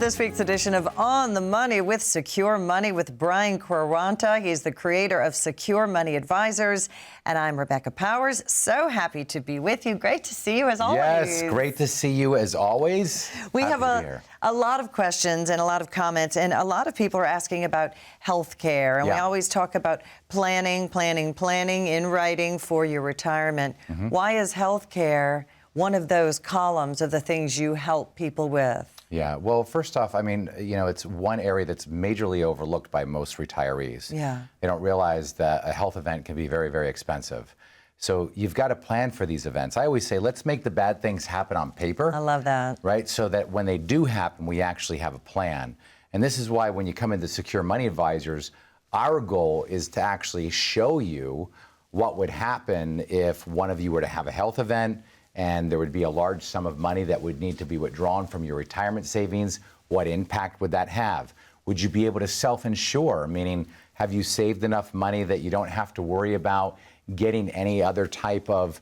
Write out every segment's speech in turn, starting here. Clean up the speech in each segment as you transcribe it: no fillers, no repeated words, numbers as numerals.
this week's edition of On the Money with Secure Money with Brian Quaranta. He's the creator of Secure Money Advisors. And I'm Rebecca Powers. So happy to be with you. Great to see you as always. Yes, great to see you as always. We have a lot of questions and a lot of comments, and a lot of people are asking about health care. And we always talk about planning in writing for your retirement. Why is health care one of those columns of the things you help people with? Yeah, well, first off, I mean, you know, it's one area that's majorly overlooked by most retirees. Yeah. They don't realize that a health event can be very, very expensive. So you've got to plan for these events. I always say, let's make the bad things happen on paper. I love that. Right? So that when they do happen, we actually have a plan. And this is why when you come into Secure Money Advisors, our goal is to actually show you what would happen if one of you were to have a health event and there would be a large sum of money that would need to be withdrawn from your retirement savings. What impact would that have? Would you be able to self-insure? Meaning, have you saved enough money that you don't have to worry about getting any other type of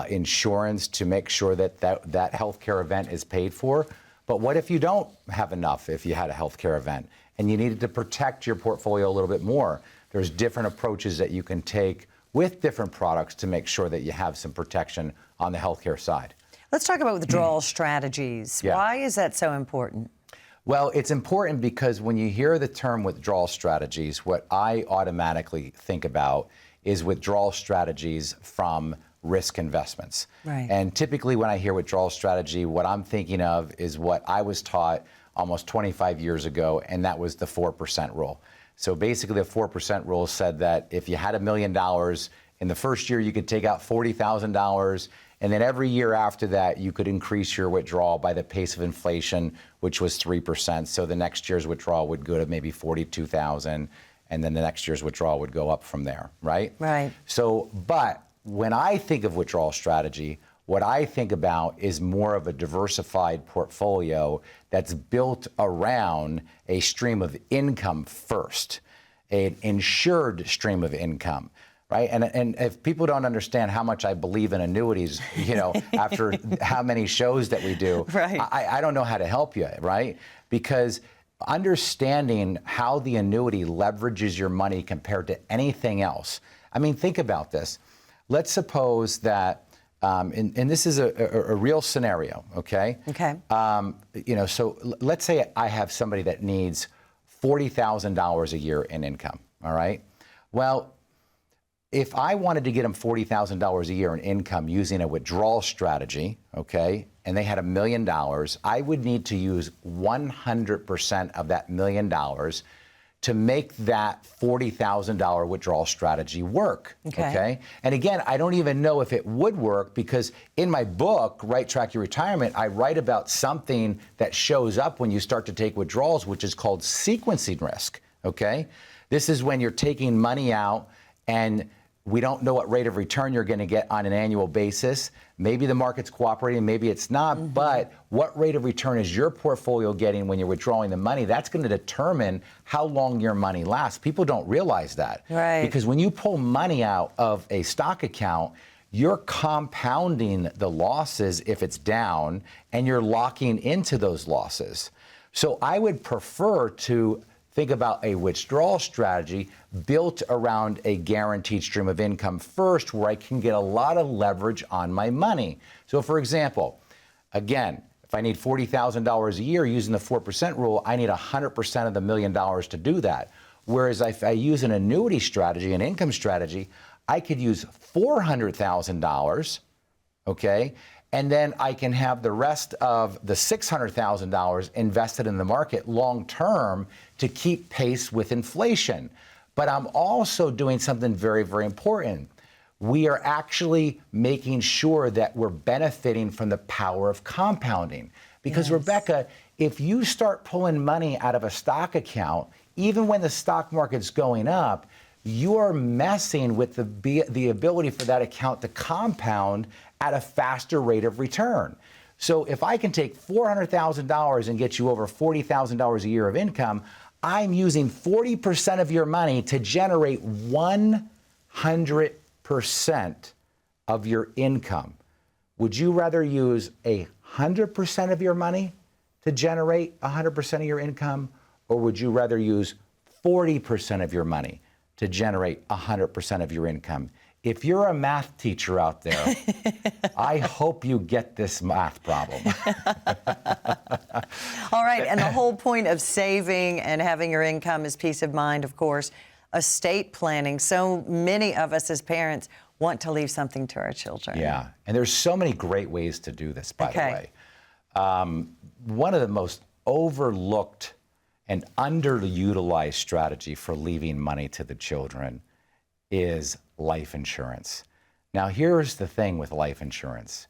insurance to make sure that that healthcare event is paid for? But what if you don't have enough if you had a healthcare event and you needed to protect your portfolio a little bit more? There's different approaches that you can take with different products to make sure that you have some protection on the healthcare side. Let's talk about withdrawal strategies. Yeah. Why is that so important? Well, it's important because when you hear the term withdrawal strategies, what I automatically think about is withdrawal strategies from risk investments. Right. And typically when I hear withdrawal strategy, what I'm thinking of is what I was taught almost 25 years ago, and that was the 4% rule. So basically the 4% rule said that if you had $1 million, in the first year you could take out $40,000, and then every year after that you could increase your withdrawal by the pace of inflation, which was 3%. So the next year's withdrawal would go to maybe $42,000, and then the next year's withdrawal would go up from there, right? Right. So, but when I think of withdrawal strategy, what I think about is more of a diversified portfolio that's built around a stream of income first, an insured stream of income, right? And if people don't understand how much I believe in annuities, you know, after how many shows that we do, right. I don't know how to help you, right? Because understanding how the annuity leverages your money compared to anything else. I mean, think about this. Let's suppose that, and this is a real scenario, okay? Okay. You know, so let's say I have somebody that needs $40,000 a year in income, all right? Well, if I wanted to get them $40,000 a year in income using a withdrawal strategy, okay, and they had $1 million, I would need to use 100% of that $1 million to make that $40,000 withdrawal strategy work, okay? And again, I don't even know if it would work because in my book, Right Track Your Retirement, I write about something that shows up when you start to take withdrawals, which is called sequencing risk, okay? This is when you're taking money out and we don't know what rate of return you're going to get on an annual basis. Maybe the market's cooperating, maybe it's not, but what rate of return is your portfolio getting when you're withdrawing the money? That's going to determine how long your money lasts. People don't realize that. Right. Because when you pull money out of a stock account, you're compounding the losses if it's down, and you're locking into those losses. So I would prefer to think about a withdrawal strategy built around a guaranteed stream of income first, where I can get a lot of leverage on my money. So for example, again, if I need $40,000 a year using the 4% rule, I need 100% of the $1 million to do that. Whereas if I use an annuity strategy, an income strategy, I could use $400,000, okay? And then I can have the rest of the $600,000 invested in the market long term to keep pace with inflation. But I'm also doing something very, very important. We are actually making sure that we're benefiting from the power of compounding. Because Rebecca, if you start pulling money out of a stock account, even when the stock market's going up, you're messing with the ability for that account to compound at a faster rate of return. So if I can take $400,000 and get you over $40,000 a year of income, I'm using 40% of your money to generate 100% of your income. Would you rather use 100% of your money to generate 100% of your income, or would you rather use 40% of your money to generate 100% of your income? If you're a math teacher out there, I hope you get this math problem. All right, and the whole point of saving and having your income is peace of mind, of course. Estate planning. So many of us as parents want to leave something to our children. Yeah, and there's so many great ways to do this, by the way. One of the most overlooked and underutilized strategy for leaving money to the children is life insurance. Now, here's the thing with life insurance.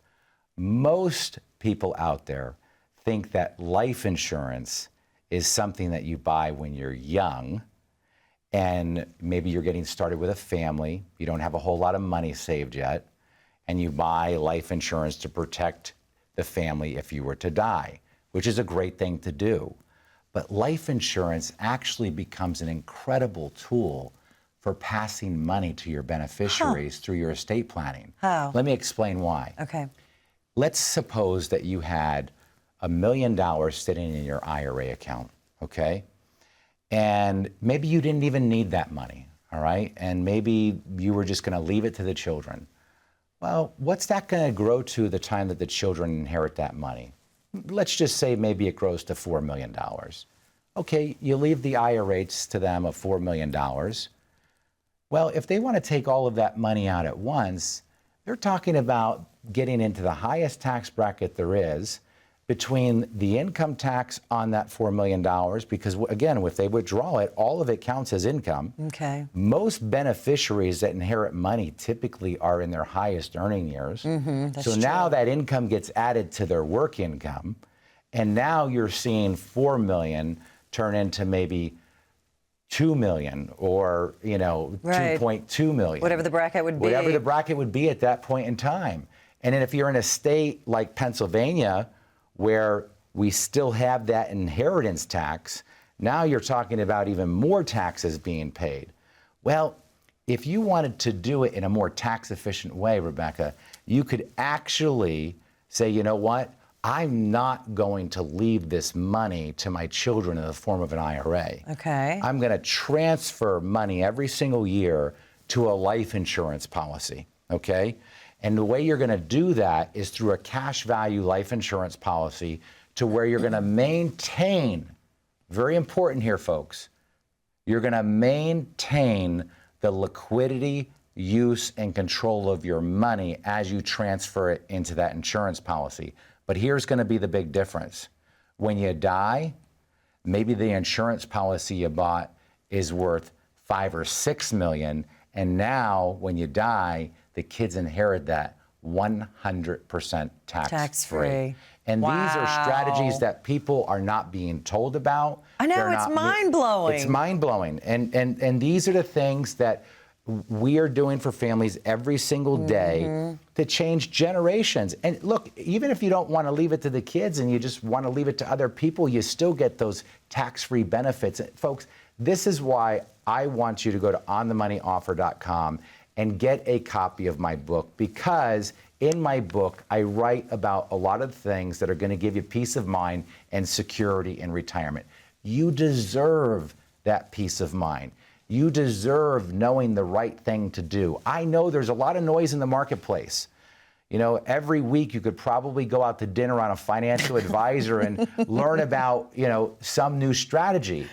Most people out there think that life insurance is something that you buy when you're young, and maybe you're getting started with a family, you don't have a whole lot of money saved yet, and you buy life insurance to protect the family if you were to die, which is a great thing to do. But life insurance actually becomes an incredible tool for passing money to your beneficiaries through your estate planning. How? Let me explain why. Okay. Let's suppose that you had $1 million sitting in your IRA account, okay? And maybe you didn't even need that money, all right? And maybe you were just gonna leave it to the children. Well, what's that gonna grow to the time that the children inherit that money? Let's just say maybe it grows to $4 million. Okay, you leave the IRAs to them of $4 million. Well, if they wanna take all of that money out at once, they're talking about getting into the highest tax bracket there is, between the income tax on that $4 million, because again, if they withdraw it, all of it counts as income. Okay. Most beneficiaries that inherit money typically are in their highest earning years. So now that income gets added to their work income, and now you're seeing $4 million turn into maybe $2 million or, Right. 2.2 million. Whatever the bracket would be. Whatever the bracket would be at that point in time. And then if you're in a state like Pennsylvania, where we still have that inheritance tax, now you're talking about even more taxes being paid. Well, if you wanted to do it in a more tax efficient way, Rebecca, you could actually say, you know what? I'm not going to leave this money to my children in the form of an IRA. Okay. I'm going to transfer money every single year to a life insurance policy, okay? And the way you're going to do that is through a cash value life insurance policy to where you're going to maintain, very important here, folks, you're going to maintain the liquidity, use, and control of your money as you transfer it into that insurance policy. But here's going to be the big difference. When you die, maybe the insurance policy you bought is worth $5 or $6 million, and now when you die, the kids inherit that 100% tax-free. And Wow. these are strategies that people are not being told about. I know, it's mind-blowing. It's mind-blowing. And these are the things that we are doing for families every single day to change generations. And look, even if you don't want to leave it to the kids and you just want to leave it to other people, you still get those tax-free benefits. Folks, this is why I want you to go to onthemoneyoffer.com and get a copy of my book, because in my book, I write about a lot of things that are going to give you peace of mind and security in retirement. You deserve that peace of mind. You deserve knowing the right thing to do. I know there's a lot of noise in the marketplace. Every week you could probably go out to dinner on a financial advisor and learn about, some new strategy.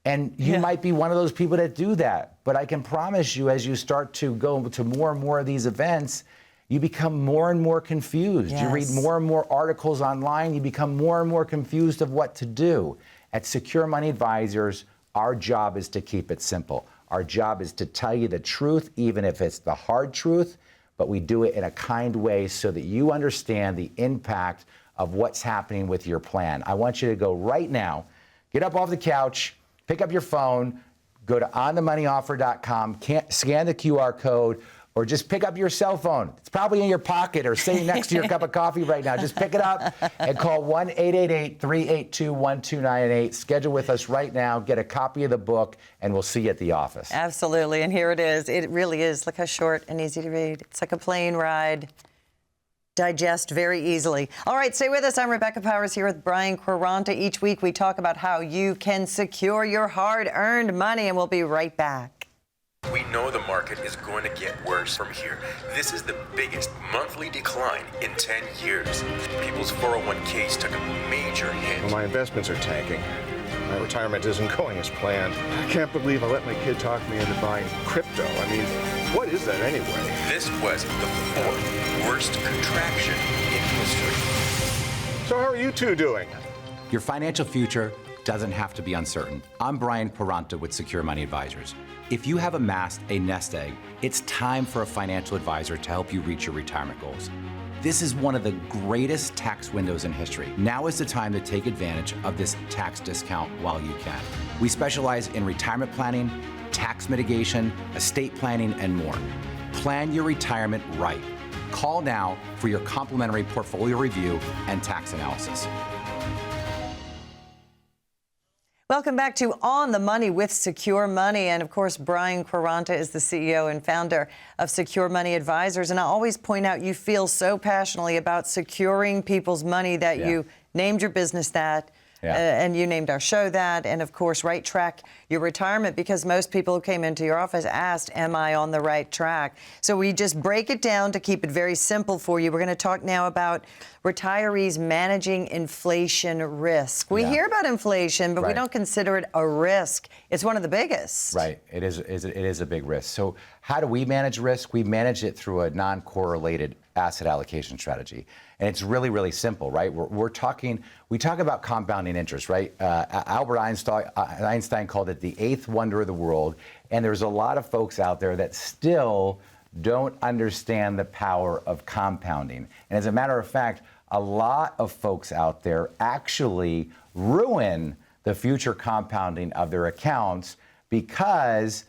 And you might be one of those people that do that. But I can promise you, as you start to go to more and more of these events, you become more and more confused. Yes. You read more and more articles online, you become more and more confused of what to do. At Secure Money Advisors, our job is to keep it simple. Our job is to tell you the truth, even if it's the hard truth, but we do it in a kind way so that you understand the impact of what's happening with your plan. I want you to go right now, get up off the couch, pick up your phone, go to onthemoneyoffer.com, scan the QR code, or just pick up your cell phone. It's probably in your pocket or sitting next to your cup of coffee right now. Just pick it up and call 1-888-382-1298. Schedule with us right now. Get a copy of the book, and we'll see you at the office. Absolutely, and here it is. It really is. Look how short and easy to read. It's like a plane ride. digest very easily. All right, stay with us. I'm Rebecca Powers here with Brian Quaranta. Each week we talk about how you can secure your hard-earned money, and we'll be right back. We know the market is going to get worse from here. This is the biggest monthly decline in 10 years. People's 401ks took a major hit. Well, my investments are tanking. My retirement isn't going as planned. I can't believe I let my kid talk me into buying crypto. I mean, what is that anyway? This was the fourth worst contraction in history. So how are you two doing? Your financial future doesn't have to be uncertain. I'm Brian Quaranta with Secure Money Advisors. If you have amassed a nest egg, it's time for a financial advisor to help you reach your retirement goals. This is one of the greatest tax windows in history. Now is the time to take advantage of this tax discount while you can. We specialize in retirement planning, tax mitigation, estate planning, and more. Plan your retirement right. Call now for your complimentary portfolio review and tax analysis. Welcome back to On the Money with Secure Money. And of course, Brian Quaranta is the CEO and founder of Secure Money Advisors. And I always point out you feel so passionately about securing people's money that you named your business that. And you named our show that, and of course, Right Track Your Retirement, because most people who came into your office asked, am I on the right track? So we just break it down to keep it very simple for you. We're going to talk now about retirees managing inflation risk. We hear about inflation, but we don't consider it a risk. It's one of the biggest. Right. It is a big risk. So how do we manage risk? We manage it through a non-correlated asset allocation strategy. And it's really, really simple, right? We talk about compounding interest, right? Albert Einstein called it the eighth wonder of the world. And there's a lot of folks out there that still don't understand the power of compounding. And as a matter of fact, a lot of folks out there actually ruin the future compounding of their accounts because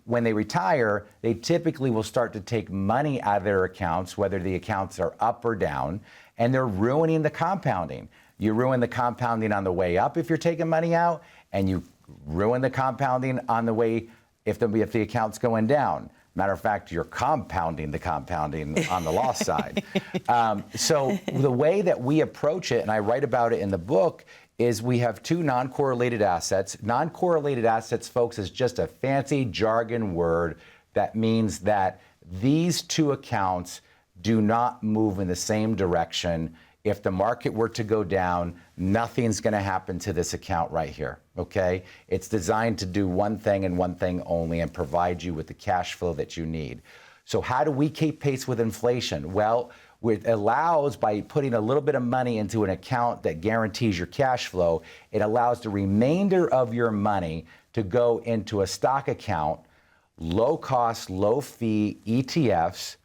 when they retire, they typically will start to take money out of their accounts, whether the accounts are up or down, and they're ruining the compounding. You ruin the compounding on the way up if you're taking money out, and you ruin the compounding on the way if the account's going down. Matter of fact, you're compounding the compounding on the loss side. So the way that we approach it, and I write about it in the book, is we have two non-correlated assets. Non-correlated assets, folks, is just a fancy jargon word that means that these two accounts do not move in the same direction. If the market were to go down, nothing's going to happen to this account right here, okay? It's designed to do one thing and one thing only and provide you with the cash flow that you need. So how do we keep pace with inflation? Well, it allows, by putting a little bit of money into an account that guarantees your cash flow, it allows the remainder of your money to go into a stock account, low cost, low fee ETFs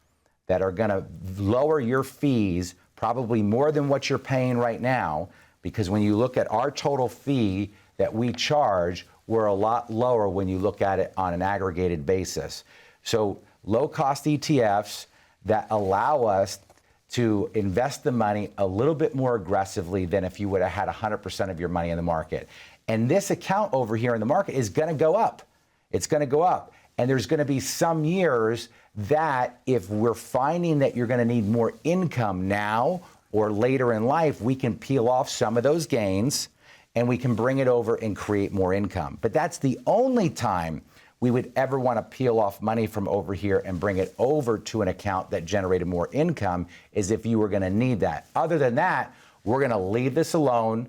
that are going to lower your fees probably more than what you're paying right now, because when you look at our total fee that we charge, we're a lot lower when you look at it on an aggregated basis. So low cost ETFs that allow us to invest the money a little bit more aggressively than if you would have had 100% of your money in the market. And this account over here in the market is going to go up. It's going to go up. And there's going to be some years that if we're finding that you're going to need more income now or later in life, we can peel off some of those gains and we can bring it over and create more income. But that's the only time we would ever want to peel off money from over here and bring it over to an account that generated more income, is if you were going to need that. Other than that, we're going to leave this alone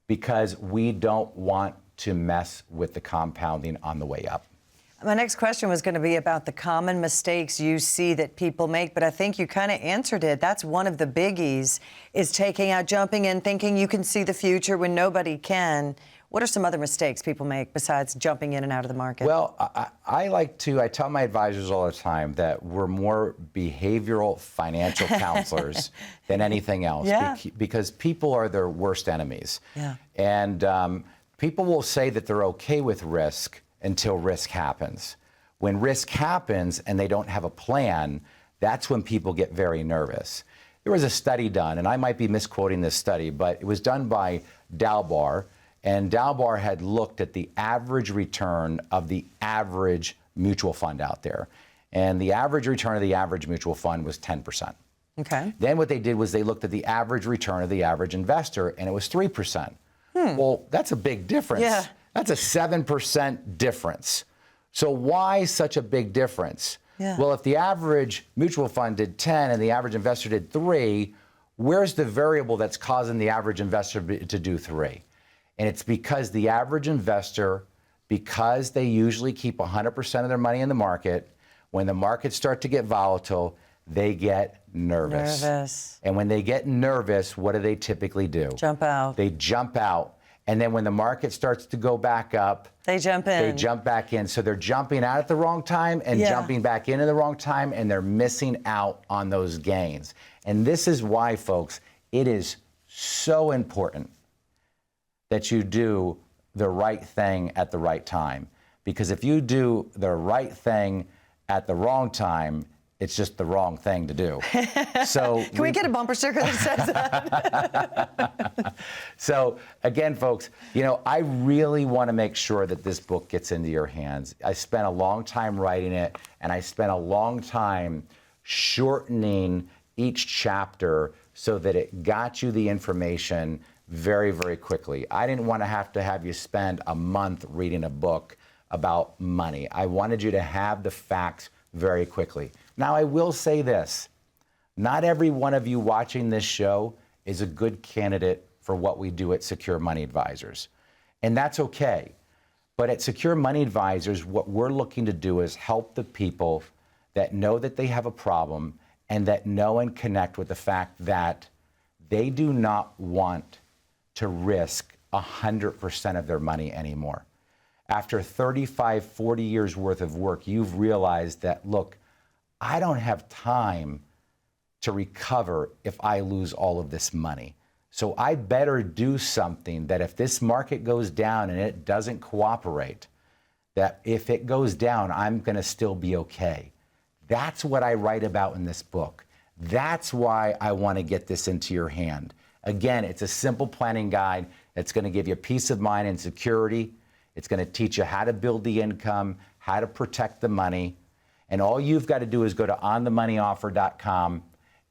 because we don't want to mess with the compounding on the way up. My next question was going to be about the common mistakes you see that people make, but I think you kind of answered it. That's one of the biggies, is jumping in, thinking you can see the future when nobody can. What are some other mistakes people make besides jumping in and out of the market? Well, I tell my advisors all the time that we're more behavioral financial counselors than anything else, because people are their worst enemies. And people will say that they're okay with risk until risk happens. When risk happens and they don't have a plan, that's when people get very nervous. There was a study done, and I might be misquoting this study, but it was done by Dalbar. And Dalbar had looked at the average return of the average mutual fund out there. And the average return of the average mutual fund was 10%. Okay. Then what they did was they looked at the average return of the average investor, and it was 3%. Well, that's a big difference. Yeah. That's a 7% difference. So why such a big difference? Yeah. Well, if the average mutual fund did 10 and the average investor did 3, where's the variable that's causing the average investor to do 3? And it's because the average investor, because they usually keep 100% of their money in the market, when the markets start to get volatile, they get nervous. And when they get nervous, what do they typically do? Jump out. They jump out. And then when the market starts to go back up, they jump in. They jump back in. So they're jumping out at the wrong time and jumping back in at the wrong time, and they're missing out on those gains. And this is why, folks, it is so important that you do the right thing at the right time. Because if you do the right thing at the wrong time, it's just the wrong thing to do. So Can we get a bumper sticker that says that? So again, folks, you know, I really want to make sure that this book gets into your hands. I spent a long time writing it, and I spent a long time shortening each chapter so that it got you the information very, very quickly. I didn't want to have you spend a month reading a book about money. I wanted you to have the facts very quickly. Now, I will say this. Not every one of you watching this show is a good candidate for what we do at Secure Money Advisors. And that's okay. But at Secure Money Advisors, what we're looking to do is help the people that know that they have a problem and that know and connect with the fact that they do not want to risk 100% of their money anymore. After 35, 40 years worth of work, you've realized that, look, I don't have time to recover if I lose all of this money. So I better do something that if this market goes down and it doesn't cooperate, that if it goes down, I'm going to still be okay. That's what I write about in this book. That's why I want to get this into your hand. Again, it's a simple planning guide that's going to give you peace of mind and security. It's going to teach you how to build the income, how to protect the money. And all you've got to do is go to onthemoneyoffer.com,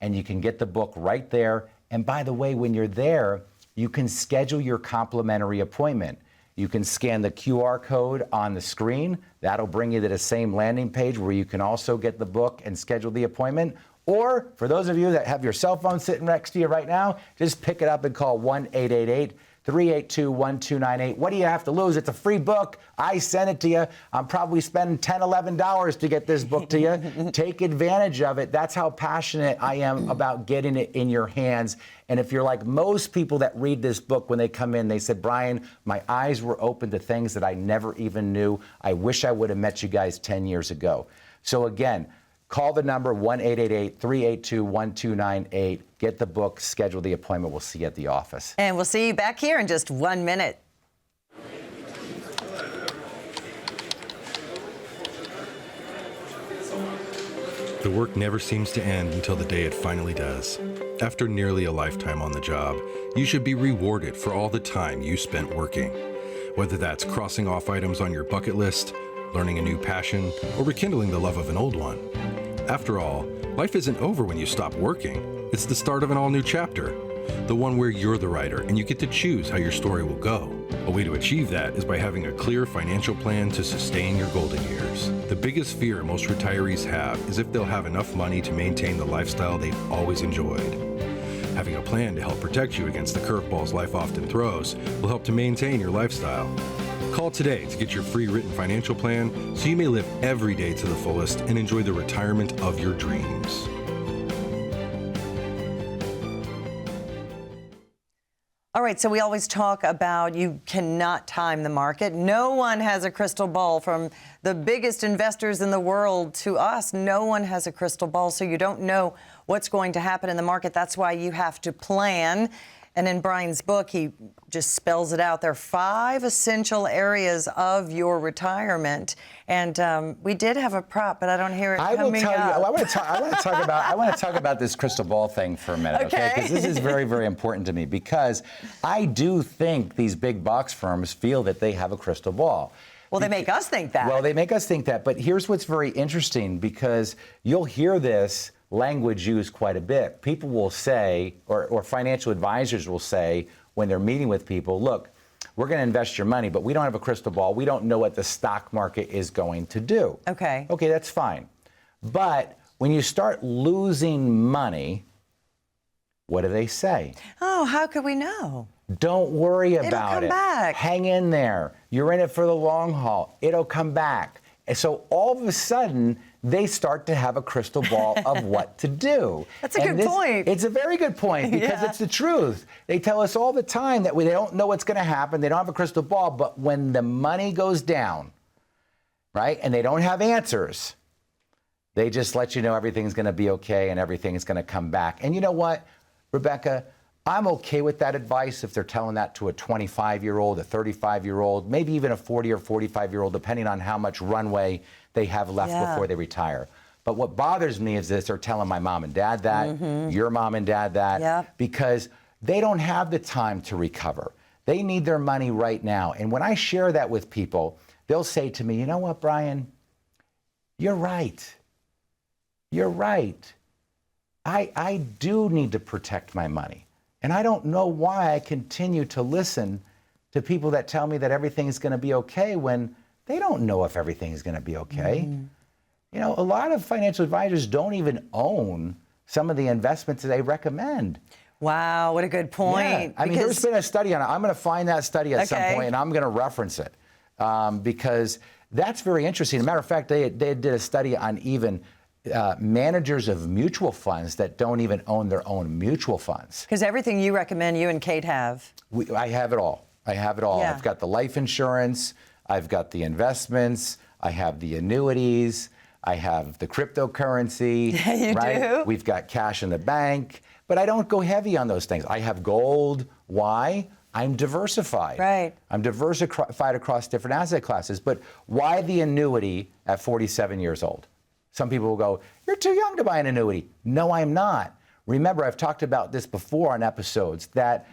and you can get the book right there. And by the way, when you're there, you can schedule your complimentary appointment. You can scan the QR code on the screen. That'll bring you to the same landing page where you can also get the book and schedule the appointment. Or for those of you that have your cell phone sitting next to you right now, just pick it up and call 1-888-382-1298. What do you have to lose? It's a free book. I sent it to you. I'm probably spending $10, $11 to get this book to you. Take advantage of it. That's how passionate I am about getting it in your hands. And if you're like most people that read this book, when they come in, they said, Brian, my eyes were open to things that I never even knew. I wish I would have met you guys 10 years ago. So again, call the number 1-888-382-1298. Get the book, schedule the appointment. We'll see you at the office. And we'll see you back here in just 1 minute. The work never seems to end until the day it finally does. After nearly a lifetime on the job, you should be rewarded for all the time you spent working. Whether that's crossing off items on your bucket list, learning a new passion, or rekindling the love of an old one. After all, life isn't over when you stop working. It's the start of an all-new chapter, the one where you're the writer and you get to choose how your story will go. A way to achieve that is by having a clear financial plan to sustain your golden years. The biggest fear most retirees have is if they'll have enough money to maintain the lifestyle they've always enjoyed. Having a plan to help protect you against the curveballs life often throws will help to maintain your lifestyle. Call today to get your free written financial plan so you may live every day to the fullest and enjoy the retirement of your dreams. All right, so we always talk about you cannot time the market. No one has a crystal ball, from the biggest investors in the world to us. No one has a crystal ball, so you don't know what's going to happen in the market. That's why you have to plan. And in Brian's book, he just spells it out. There are 5 essential areas of your retirement. And we did have a prop, but I don't hear it coming up. I will tell you. I want to talk about this crystal ball thing for a minute, okay? Because this is very, very important to me. Because I do think these big box firms feel that they have a crystal ball. Well, they make us think that. Well, they make us think that. But here's what's very interesting, because you'll hear this language used quite a bit. People will say, or financial advisors will say when they're meeting with people, look, we're going to invest your money, but we don't have a crystal ball. We don't know what the stock market is going to do. Okay. Okay, that's fine. But when you start losing money, what do they say? Oh, how could we know? Don't worry about It'll come it. back. Hang in there. You're in it for the long haul. It'll come back. And so all of a sudden, they start to have a crystal ball of what to do. That's a good point. It's a very good point because it's the truth. They tell us all the time that they don't know what's going to happen. They don't have a crystal ball. But when the money goes down, right, and they don't have answers, they just let you know everything's going to be okay and everything's going to come back. And you know what, Rebecca? I'm okay with that advice if they're telling that to a 25-year-old, a 35-year-old, maybe even a 40 or 45-year-old, depending on how much runway they have left before they retire. But what bothers me is this, they're telling my mom and dad that, your mom and dad that, because they don't have the time to recover. They need their money right now. And when I share that with people, they'll say to me, you know what, Brian? You're right. You're right. I do need to protect my money. And I don't know why I continue to listen to people that tell me that everything's going to be okay when they don't know if everything's going to be okay. You know, a lot of financial advisors don't even own some of the investments that they recommend. Wow, what a good point. Yeah. I mean, there's been a study on it. I'm going to find that study at some point, and I'm going to reference it because that's very interesting. As a matter of fact, they did a study on even managers of mutual funds that don't even own their own mutual funds. Because everything you recommend, you and Kate have. I have it all. I have it all. Yeah. I've got the life insurance. I've got the investments. I have the annuities. I have the cryptocurrency. You do? We've got cash in the bank. But I don't go heavy on those things. I have gold. Why? I'm diversified. Right. I'm diversified across different asset classes. But why the annuity at 47 years old? Some people will go, you're too young to buy an annuity. No, I'm not. Remember, I've talked about this before on episodes, that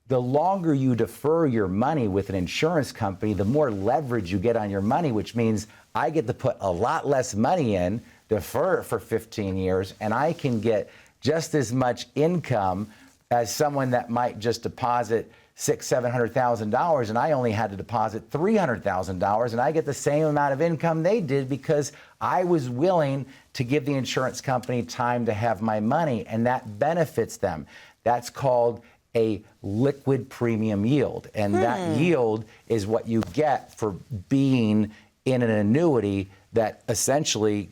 the longer you defer your money with an insurance company, the more leverage you get on your money, which means I get to put a lot less money in, defer it for 15 years, and I can get just as much income as someone that might just deposit $600,000-$700,000, and I only had to deposit $300,000, and I get the same amount of income they did because I was willing to give the insurance company time to have my money, and that benefits them. That's called a liquid premium yield, and that yield is what you get for being in an annuity that essentially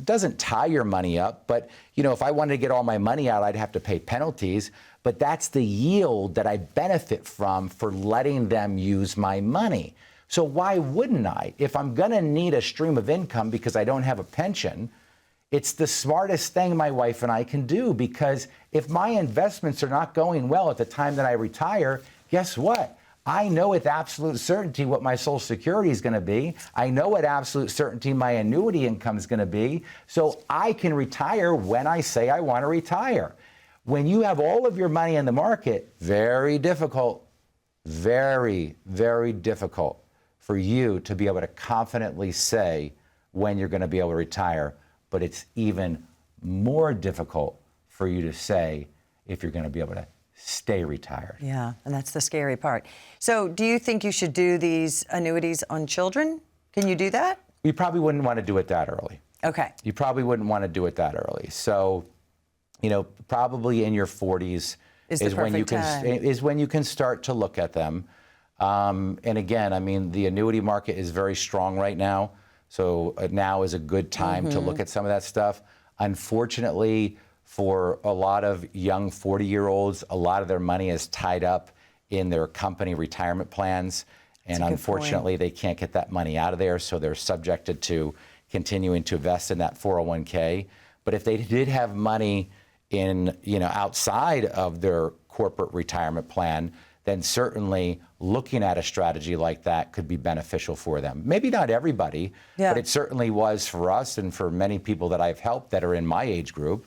doesn't tie your money up, but you know, if I wanted to get all my money out, I'd have to pay penalties. But that's the yield that I benefit from for letting them use my money. So why wouldn't I? If I'm going to need a stream of income because I don't have a pension, it's the smartest thing my wife and I can do, because if my investments are not going well at the time that I retire, guess what? I know with absolute certainty what my Social Security is going to be. I know with absolute certainty my annuity income is going to be. So I can retire when I say I want to retire. When you have all of your money in the market, very difficult, very, very difficult for you to be able to confidently say when you're going to be able to retire. But it's even more difficult for you to say if you're going to be able to stay retired. Yeah, and that's the scary part. So do you think you should do these annuities on children? Can you do that? You probably wouldn't want to do it that early. Okay. You probably wouldn't want to do it that early. So, you know, probably in your 40s is when you can start to look at them. And again, I mean, the annuity market is very strong right now. So now is a good time to look at some of that stuff. Unfortunately, for a lot of young 40-year-olds, a lot of their money is tied up in their company retirement plans. And unfortunately, they can't get that money out of there. So they're subjected to continuing to invest in that 401k. But if they did have money in, you know, outside of their corporate retirement plan, then certainly looking at a strategy like that could be beneficial for them. Maybe not everybody, but it certainly was for us and for many people that I've helped that are in my age group.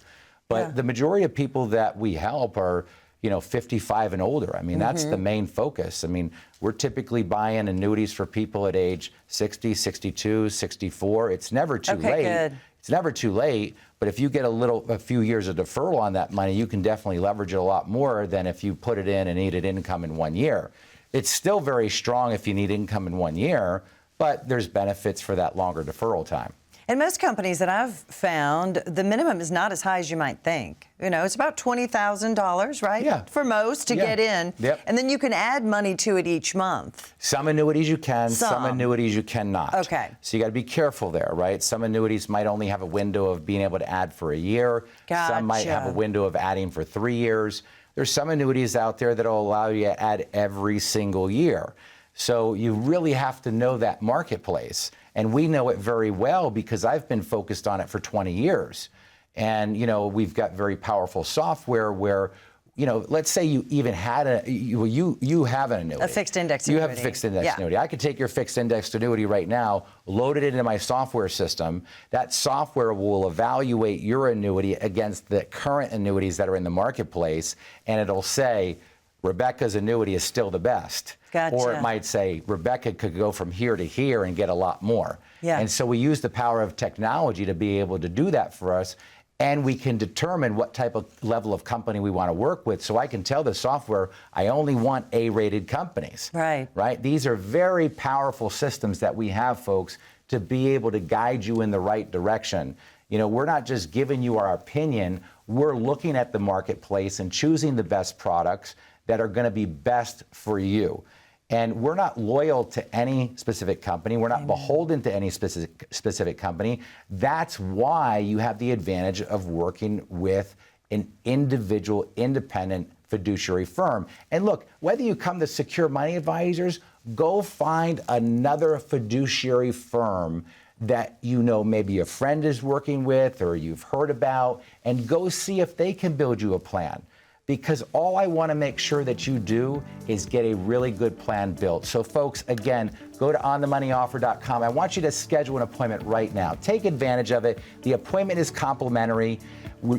But the majority of people that we help are, you know, 55 and older. I mean, that's the main focus. I mean, we're typically buying annuities for people at age 60, 62, 64. It's never too late. it's never too late, but if you get a few years of deferral on that money, you can definitely leverage it a lot more than if you put it in and needed income in 1 year. It's still very strong if you need income in 1 year, but there's benefits for that longer deferral time. In most companies that I've found, the minimum is not as high as you might think. You know, it's about $20,000, right? Yeah. For most to get in. Yep. And then you can add money to it each month. Some annuities you can, some annuities you cannot. Okay. So you got to be careful there, right? Some annuities might only have a window of being able to add for a year. Gotcha. Some might have a window of adding for 3 years. There's some annuities out there that will allow you to add every single year. So you really have to know that marketplace. And we know it very well because I've been focused on it for 20 years. And, you know, we've got very powerful software where, you know, let's say you even had you have an annuity. A fixed index annuity. annuity. You have a fixed index annuity. I could take your fixed index annuity right now, load it into my software system. That software will evaluate your annuity against the current annuities that are in the marketplace, and it'll say, Rebecca's annuity is still the best. Gotcha. Or it might say, Rebecca could go from here to here and get a lot more. Yeah. And so we use the power of technology to be able to do that for us. And we can determine what type of level of company we want to work with. So I can tell the software, I only want A-rated companies. Right. Right? These are very powerful systems that we have, folks, to be able to guide you in the right direction. You know, we're not just giving you our opinion. We're looking at the marketplace and choosing the best products that are going to be best for you. And we're not loyal to any specific company. We're not beholden to any specific company. That's why you have the advantage of working with an individual, independent fiduciary firm. And look, whether you come to Secure Money Advisors, go find another fiduciary firm that you know maybe a friend is working with or you've heard about, and go see if they can build you a plan. Because all I want to make sure that you do is get a really good plan built. So folks, again, go to onthemoneyoffer.com. I want you to schedule an appointment right now. Take advantage of it. The appointment is complimentary.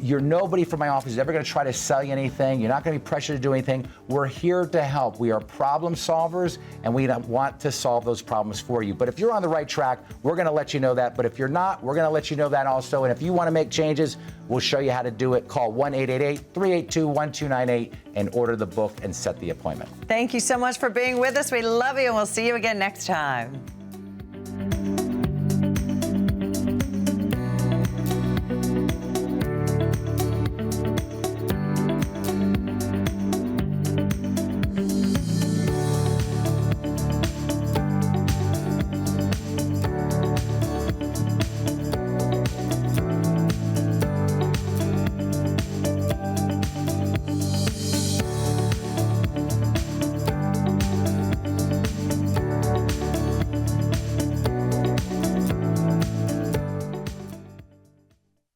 You're nobody from my office is ever going to try to sell you anything. You're not going to be pressured to do anything. We're here to help. We are problem solvers, and we want to solve those problems for you. But if you're on the right track, we're going to let you know that. But if you're not, we're going to let you know that also. And if you want to make changes, we'll show you how to do it. Call 1-888-382-1298 and order the book and set the appointment. Thank you so much for being with us. We love you, and we'll see you again next time.